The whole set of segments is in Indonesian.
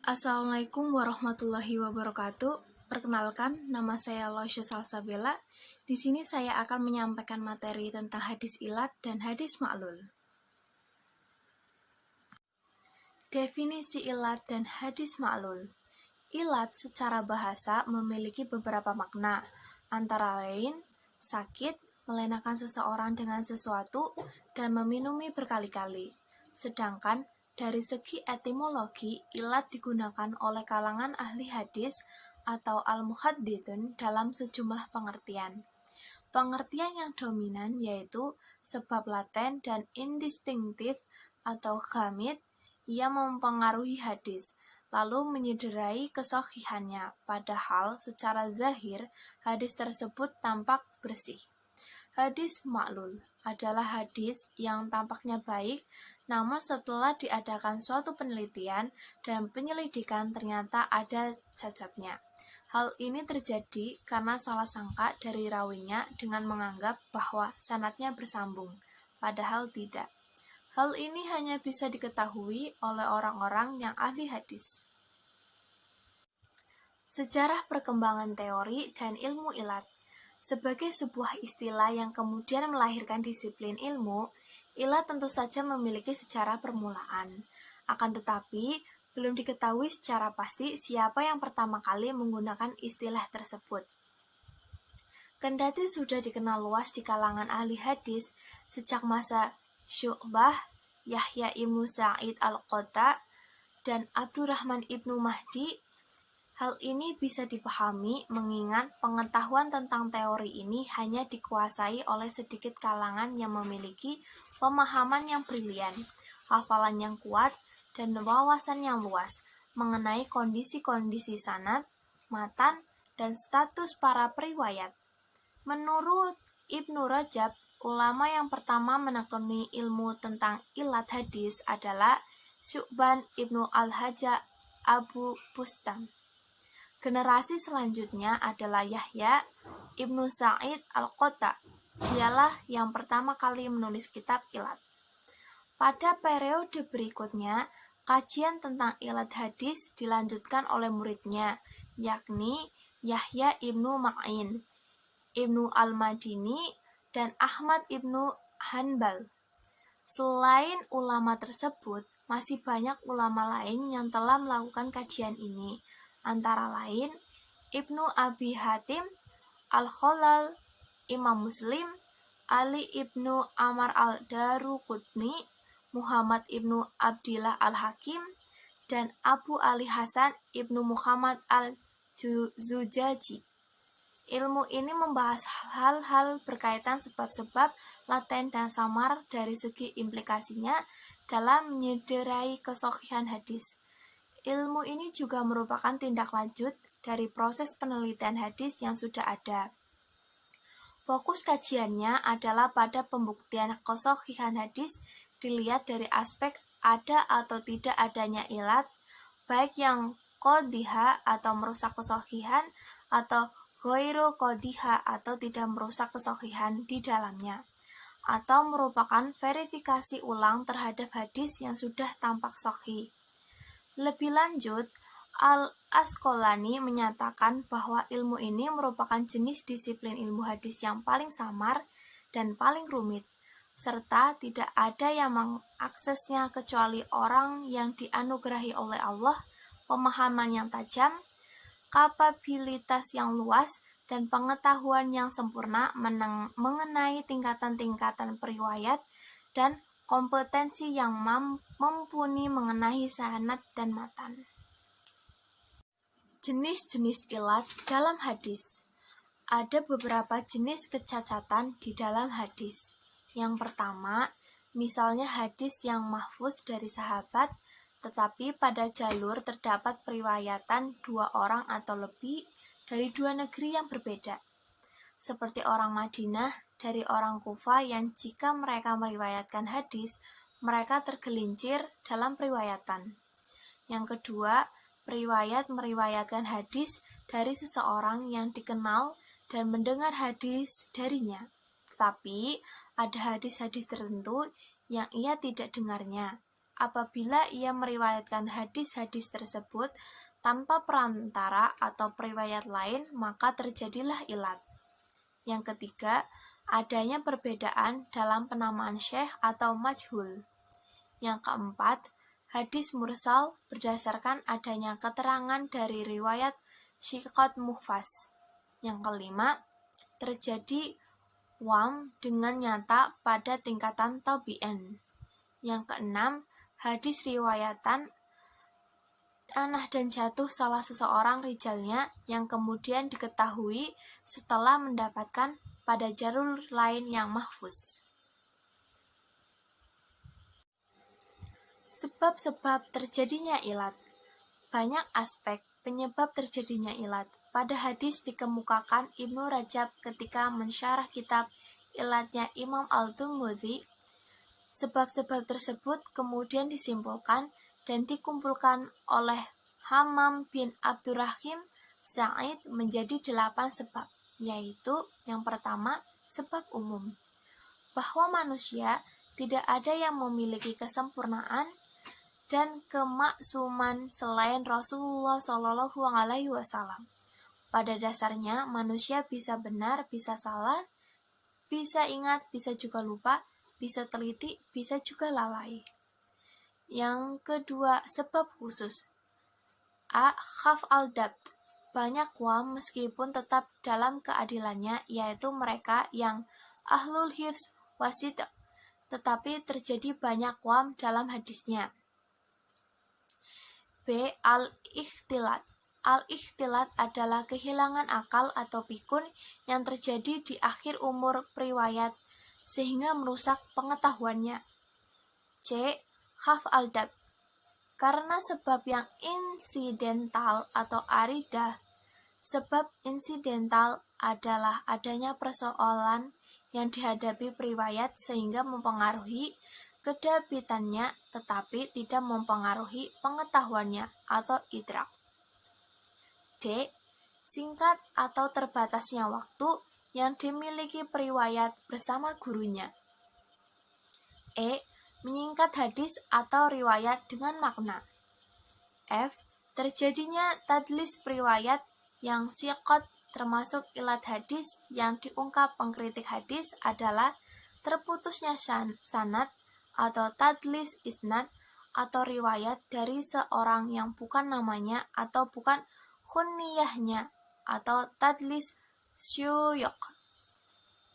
Assalamualaikum warahmatullahi wabarakatuh. Perkenalkan, nama saya Losya Salsabella. Di sini saya akan menyampaikan materi tentang hadis ilat dan hadis ma'lul. Definisi ilat dan hadis ma'lul. Ilat secara bahasa memiliki beberapa makna, antara lain sakit, melenakan seseorang dengan sesuatu, dan meminumi berkali-kali. Sedangkan dari segi etimologi, ilat digunakan oleh kalangan ahli hadis atau al-muhadditsun dalam sejumlah pengertian. Pengertian yang dominan yaitu sebab laten dan indistinktif atau ghamid yang mempengaruhi hadis, lalu menyederai kesohihannya, padahal secara zahir hadis tersebut tampak bersih. Hadis ma'lul adalah hadis yang tampaknya baik, namun setelah diadakan suatu penelitian dan penyelidikan ternyata ada cacatnya. Hal ini terjadi karena salah sangka dari rawinya dengan menganggap bahwa sanadnya bersambung, padahal tidak. Hal ini hanya bisa diketahui oleh orang-orang yang ahli hadis. Sejarah perkembangan teori dan ilmu ilat. Sebagai sebuah istilah yang kemudian melahirkan disiplin ilmu, ilat tentu saja memiliki sejarah permulaan. Akan tetapi, belum diketahui secara pasti siapa yang pertama kali menggunakan istilah tersebut. Kendati sudah dikenal luas di kalangan ahli hadis sejak masa Syu'bah, Yahya ibnu Sa'id al-Qatha, dan Abdurrahman ibnu Mahdi, hal ini bisa dipahami mengingat pengetahuan tentang teori ini hanya dikuasai oleh sedikit kalangan yang memiliki pemahaman yang brilian, hafalan yang kuat, dan wawasan yang luas mengenai kondisi-kondisi sanad, matan, dan status para periwayat. Menurut Ibnu Rajab, ulama yang pertama menekuni ilmu tentang ilat hadis adalah Syu'ban ibnu al-Hajjaj Abu Bustam. Generasi selanjutnya adalah Yahya ibnu Sa'id al-Qatha. Dialah yang pertama kali menulis kitab ilat. Pada periode berikutnya, kajian tentang ilat hadis dilanjutkan oleh muridnya, yakni Yahya ibnu Ma'in, Ibnu al-Madini, dan Ahmad ibnu Hanbal. Selain ulama tersebut, masih banyak ulama lain yang telah melakukan kajian ini, antara lain Ibnu Abi Hatim, Al-Khalal, Imam Muslim, Ali ibnu Amr al-Daruqutni, Muhammad ibnu Abdillah al-Hakim, dan Abu Ali Hasan ibnu Muhammad al-Zujaji. Ilmu ini membahas hal-hal berkaitan sebab-sebab laten dan samar dari segi implikasinya dalam menyederai kesohihan hadis. Ilmu ini juga merupakan tindak lanjut dari proses penelitian hadis yang sudah ada. Fokus kajiannya adalah pada pembuktian kesohihan hadis dilihat dari aspek ada atau tidak adanya ilat, baik yang qadhiha atau merusak kesohihan atau ghairu qadhiha atau tidak merusak kesohihan di dalamnya, atau merupakan verifikasi ulang terhadap hadis yang sudah tampak sahih. Lebih lanjut, Al-Asqalani menyatakan bahwa ilmu ini merupakan jenis disiplin ilmu hadis yang paling samar dan paling rumit, serta tidak ada yang mengaksesnya kecuali orang yang dianugerahi oleh Allah pemahaman yang tajam, kapabilitas yang luas, dan pengetahuan yang sempurna mengenai tingkatan-tingkatan periwayat dan kompetensi yang mumpuni mengenai sanad dan matan. Jenis-jenis ilat dalam hadis. Ada beberapa jenis kecacatan di dalam hadis. Yang pertama, misalnya hadis yang mahfuz dari sahabat, tetapi pada jalur terdapat periwayatan dua orang atau lebih dari dua negeri yang berbeda. Seperti orang Madinah dari orang Kufa yang jika mereka meriwayatkan hadis, mereka tergelincir dalam periwayatan. Yang kedua, periwayat meriwayatkan hadis dari seseorang yang dikenal dan mendengar hadis darinya. Tetapi ada hadis-hadis tertentu yang ia tidak dengarnya. apabila ia meriwayatkan hadis-hadis tersebut tanpa perantara atau periwayat lain, maka terjadilah ilat. Yang ketiga, adanya perbedaan dalam penamaan syekh atau majhul. Yang keempat, hadis mursal berdasarkan adanya keterangan dari riwayat syiqat muhfaz. Yang kelima, terjadi wam dengan nyata pada tingkatan tabi'in. Yang keenam, hadis riwayatan anah dan jatuh salah seseorang rijalnya yang kemudian diketahui setelah mendapatkan pada jalur lain yang mahfuz. Sebab-sebab terjadinya ilat. Banyak aspek penyebab terjadinya ilat. Pada hadis dikemukakan Ibnu Rajab ketika mensyarah kitab Ilatnya Imam Al-Tirmidzi. Sebab-sebab tersebut kemudian disimpulkan dan dikumpulkan oleh Hammam bin Abdurrahim Sa'id menjadi 8 sebab, yaitu yang pertama, sebab umum, bahwa manusia tidak ada yang memiliki kesempurnaan dan kemaksuman selain Rasulullah Shallallahu Alaihi Wasallam. Pada dasarnya manusia bisa benar, bisa salah, bisa ingat, bisa juga lupa, bisa teliti, bisa juga lalai. Yang kedua, sebab khusus. Khaf al-dabt, banyak wam meskipun tetap dalam keadilannya, yaitu mereka yang ahlul hifz wasid, tetapi terjadi banyak wam dalam hadisnya. B. Al-ikhtilat. Al-ikhtilat adalah kehilangan akal atau pikun yang terjadi di akhir umur periwayat sehingga merusak pengetahuannya. C. Khaf al-dabt. Karena sebab yang insidental atau aridah. Sebab insidental adalah adanya persoalan yang dihadapi periwayat sehingga mempengaruhi kedabitannya tetapi tidak mempengaruhi pengetahuannya atau idrak. D. Singkat atau terbatasnya waktu yang dimiliki periwayat bersama gurunya. E. Menyingkat hadis atau riwayat dengan makna. F. Terjadinya tadlis periwayat yang siqat, termasuk ilat hadis yang diungkap pengkritik hadis adalah terputusnya sanad atau tadlis isnad atau riwayat dari seorang yang bukan namanya atau bukan khunniyahnya atau tadlis syuyuk.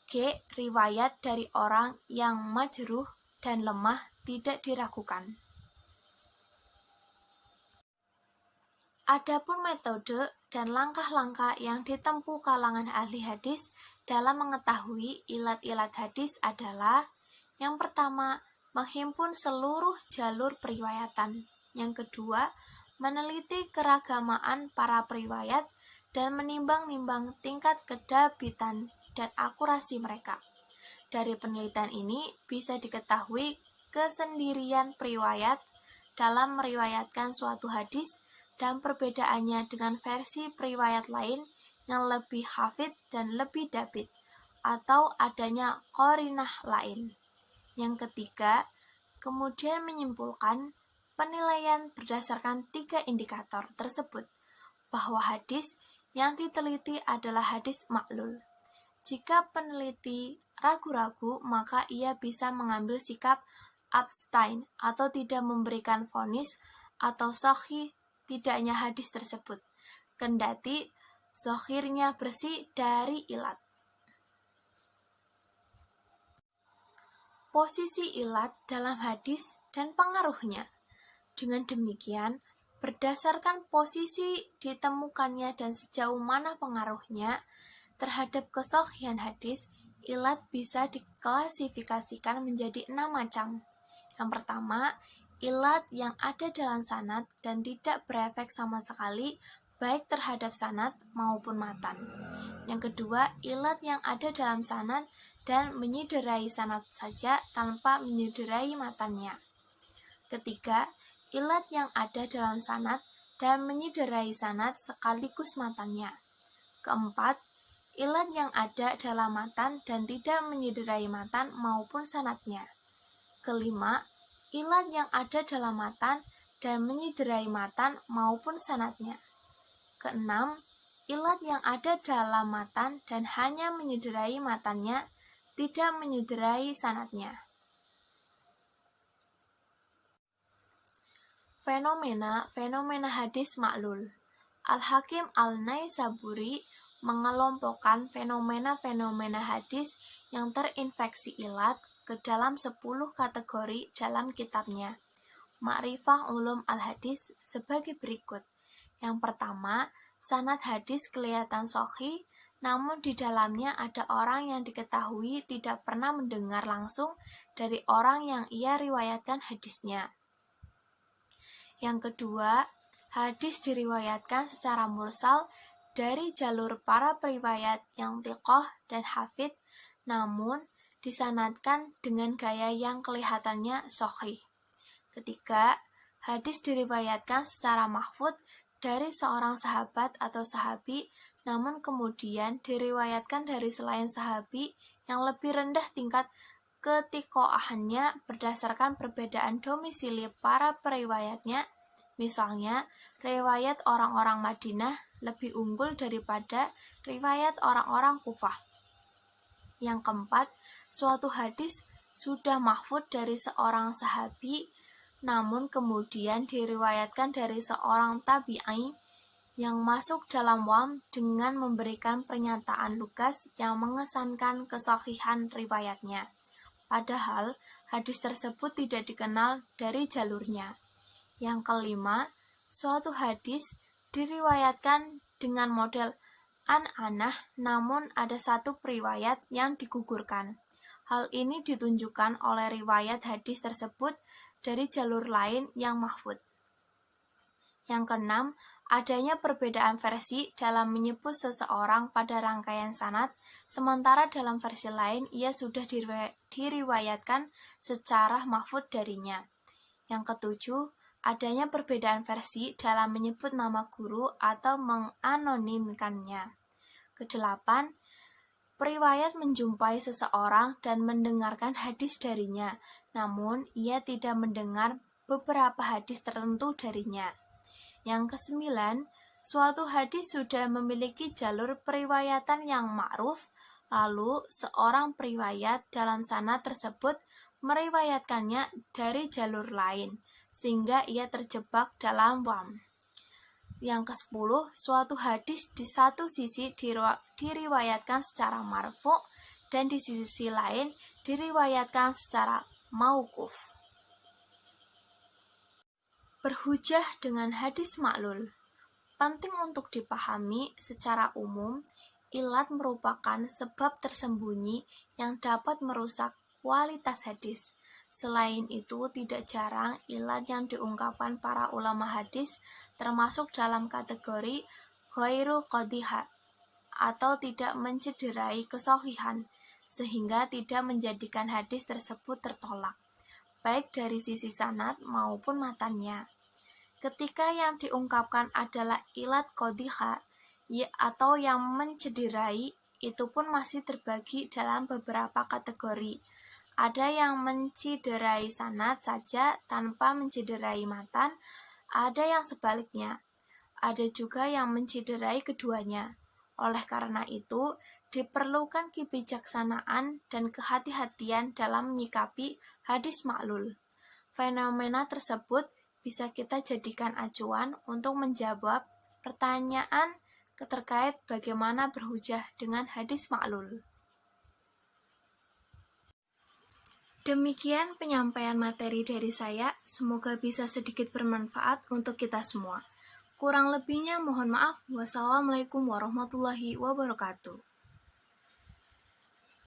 G. Riwayat dari orang yang majruh dan lemah tidak diragukan. Adapun metode dan langkah-langkah yang ditempuh kalangan ahli hadis dalam mengetahui ilat-ilat hadis adalah: yang pertama, menghimpun seluruh jalur periwayatan. Yang kedua, meneliti keragamaan para periwayat dan menimbang-nimbang tingkat kedabitan dan akurasi mereka. Dari penelitian ini bisa diketahui kesendirian periwayat dalam meriwayatkan suatu hadis dan perbedaannya dengan versi periwayat lain yang lebih hafidh dan lebih dabit, atau adanya qarinah lain. Yang ketiga, kemudian menyimpulkan penilaian berdasarkan 3 indikator tersebut, bahwa hadis yang diteliti adalah hadis maklul. Jika peneliti ragu-ragu, maka ia bisa mengambil sikap abstain atau tidak memberikan vonis atau sahih tidaknya hadis tersebut, kendati zahirnya bersih dari ilat. Posisi ilat dalam hadis dan pengaruhnya. Dengan demikian, berdasarkan posisi ditemukannya dan sejauh mana pengaruhnya terhadap kesahihan hadis, ilat bisa diklasifikasikan menjadi 6 macam. Yang pertama, ilat yang ada dalam sanad dan tidak berefek sama sekali baik terhadap sanad maupun matan. Yang kedua, ilat yang ada dalam sanad dan menyederai sanad saja tanpa menyederai matannya. Ketiga, ilat yang ada dalam sanad dan menyederai sanad sekaligus matannya. Keempat, ilat yang ada dalam matan dan tidak menyederai matan maupun sanadnya. Kelima, ilat yang ada dalam matan dan menyederai matan maupun sanadnya. Keenam, ilat yang ada dalam matan dan hanya menyederai matannya, tidak menyederai sanadnya. Fenomena hadis ma'lul. Al-Hakim Al-Naisaburi mengelompokkan fenomena-fenomena hadis yang terinfeksi ilat ke dalam 10 kategori dalam kitabnya Ma'rifah Ulum Al-Hadis sebagai berikut. Yang pertama, sanad hadis kelihatan sahih, namun di dalamnya ada orang yang diketahui tidak pernah mendengar langsung dari orang yang ia riwayatkan hadisnya. Yang kedua, hadis diriwayatkan secara mursal dari jalur para periwayat yang thiqah dan hafidh, namun disanadkan dengan gaya yang kelihatannya sahih. Ketiga, hadis diriwayatkan secara mahfudz dari seorang sahabat atau sahabi, namun kemudian diriwayatkan dari selain sahabi yang lebih rendah tingkat ketiqoahannya berdasarkan perbedaan domisili para periwayatnya. Misalnya, riwayat orang-orang Madinah lebih unggul daripada riwayat orang-orang Kufah. Yang keempat, suatu hadis sudah mahfudz dari seorang sahabi, namun kemudian diriwayatkan dari seorang tabi'i yang masuk dalam wam dengan memberikan pernyataan lugas yang mengesankan kesahihan riwayatnya. Padahal, hadis tersebut tidak dikenal dari jalurnya. Yang kelima, suatu hadis diriwayatkan dengan model an-anah, namun ada satu periwayat yang digugurkan. Hal ini ditunjukkan oleh riwayat hadis tersebut dari jalur lain yang mahfudz. Yang keenam, adanya perbedaan versi dalam menyebut seseorang pada rangkaian sanad, sementara dalam versi lain ia sudah diriwayatkan secara mahfudz darinya. Yang ketujuh, adanya perbedaan versi dalam menyebut nama guru atau menganonimkannya. Kedelapan, periwayat menjumpai seseorang dan mendengarkan hadis darinya, namun ia tidak mendengar beberapa hadis tertentu darinya. Yang kesembilan, suatu hadis sudah memiliki jalur periwayatan yang ma'ruf, lalu seorang periwayat dalam sanad tersebut meriwayatkannya dari jalur lain, sehingga ia terjebak dalam wam. Yang ke-10, suatu hadis di satu sisi diriwayatkan secara marfu' dan di sisi lain diriwayatkan secara mauquf. Berhujah dengan hadis ma'lul. Penting untuk dipahami secara umum, ilat merupakan sebab tersembunyi yang dapat merusak kualitas hadis. Selain itu, tidak jarang ilat yang diungkapkan para ulama hadis termasuk dalam kategori ghairu qadhiha atau tidak mencederai kesahihan, sehingga tidak menjadikan hadis tersebut tertolak, baik dari sisi sanad maupun matannya. Ketika yang diungkapkan adalah ilat qadhiha atau yang mencederai, itu pun masih terbagi dalam beberapa kategori. Ada yang mencederai sanad saja tanpa mencederai matan, ada yang sebaliknya. Ada juga yang mencederai keduanya. Oleh karena itu, diperlukan kebijaksanaan dan kehati-hatian dalam menyikapi hadis ma'lul. Fenomena tersebut bisa kita jadikan acuan untuk menjawab pertanyaan terkait bagaimana berhujah dengan hadis ma'lul. Demikian penyampaian materi dari saya, semoga bisa sedikit bermanfaat untuk kita semua. Kurang lebihnya mohon maaf. Wassalamualaikum warahmatullahi wabarakatuh.